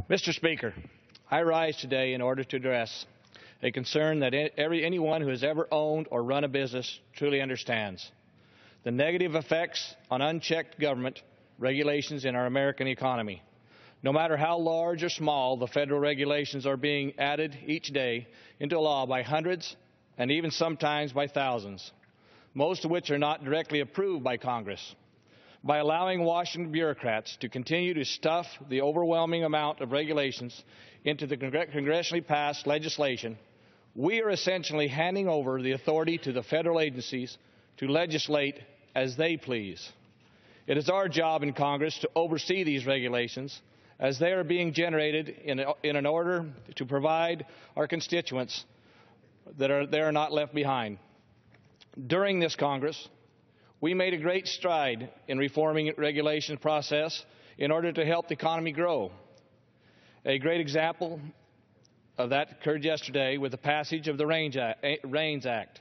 Mr. Speaker, I rise today in order to address a concern that anyone who has ever owned or run a business truly understands: the negative effects on unchecked government regulations in our American economy. No matter how large or small, the federal regulations are being added each day into law by hundreds and even sometimes by thousands, most of which are not directly approved by Congress. By allowing Washington bureaucrats to continue to stuff the overwhelming amount of regulations into the congressionally passed legislation, we are essentially handing over the authority to the federal agencies to legislate as they please. It is our job in Congress to oversee these regulations as they are being generated in an order to provide our constituents that they are not left behind. During this Congress, we made a great stride in reforming the regulation process in order to help the economy grow. A great example of that occurred yesterday with the passage of the REINS Act.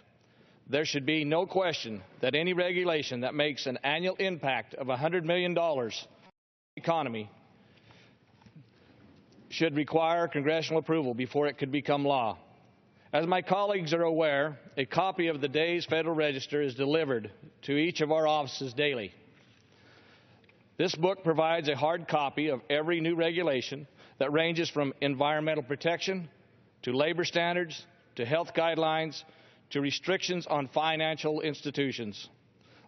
There should be no question that any regulation that makes an annual impact of $100 million on the economy should require congressional approval before it could become law. As my colleagues are aware, a copy of the day's Federal Register is delivered to each of our offices daily. This book provides a hard copy of every new regulation that ranges from environmental protection to labor standards to health guidelines to restrictions on financial institutions.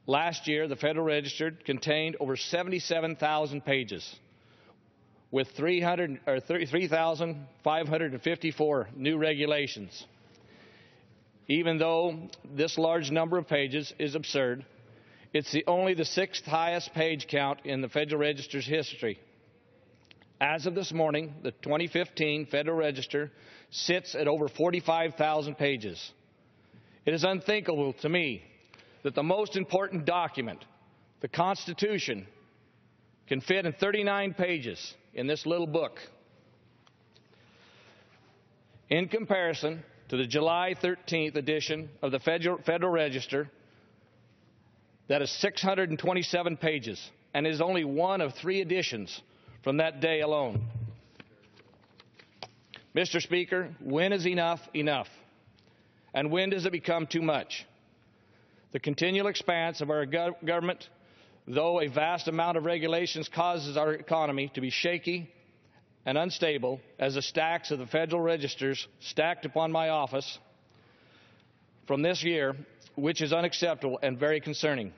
Last year, the Federal Register contained over 77,000 pages, with 3,554 new regulations. Even though this large number of pages is absurd, it's only the sixth highest page count in the Federal Register's history. As of this morning, the 2015 Federal Register sits at over 45,000 pages. It is unthinkable to me that the most important document, the Constitution, can fit in 39 pages in this little book. In comparison to the July 13th edition of the Federal Register, that is 627 pages and is only one of 3 editions from that day alone. Mr. Speaker, when is enough enough? And when does it become too much? The continual expanse of our government, though a vast amount of regulations causes our economy to be shaky and unstable, as the stacks of the Federal Registers stacked upon my office from this year, which is unacceptable and very concerning.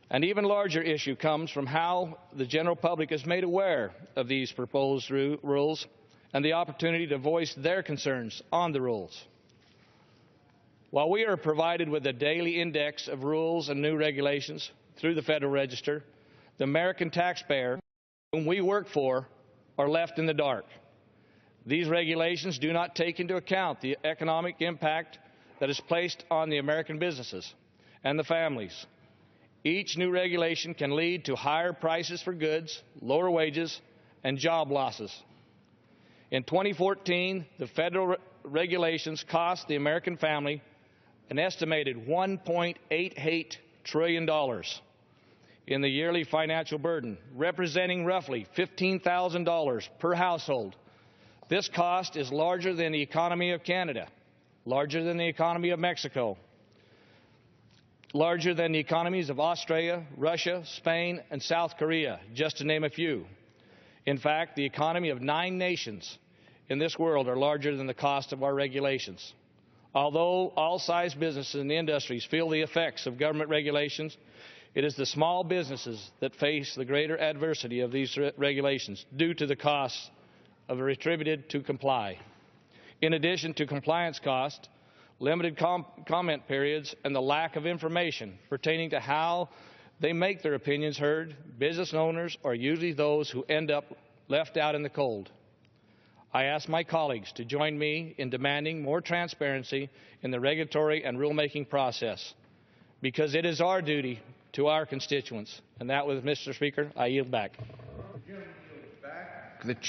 An even larger issue comes from how the general public is made aware of these proposed rules and the opportunity to voice their concerns on the rules. While we are provided with a daily index of rules and new regulations through the Federal Register, the American taxpayer whom we work for are left in the dark. These regulations do not take into account the economic impact that is placed on the American businesses and the families. Each new regulation can lead to higher prices for goods, lower wages, and job losses. In 2014, the federal regulations cost the American family an estimated $1.88 trillion in the yearly financial burden, representing roughly $15,000 per household. This cost is larger than the economy of Canada, larger than the economy of Mexico, larger than the economies of Australia, Russia, Spain, and South Korea, just to name a few. In fact, the economy of 9 nations in this world are larger than the cost of our regulations. Although all size businesses and industries feel the effects of government regulations, it is the small businesses that face the greater adversity of these regulations due to the costs of attributed to comply. In addition to compliance costs, limited comment periods, and the lack of information pertaining to how they make their opinions heard, business owners are usually those who end up left out in the cold. I ask my colleagues to join me in demanding more transparency in the regulatory and rulemaking process, because it is our duty to our constituents. And that was, Mr. Speaker, I yield back.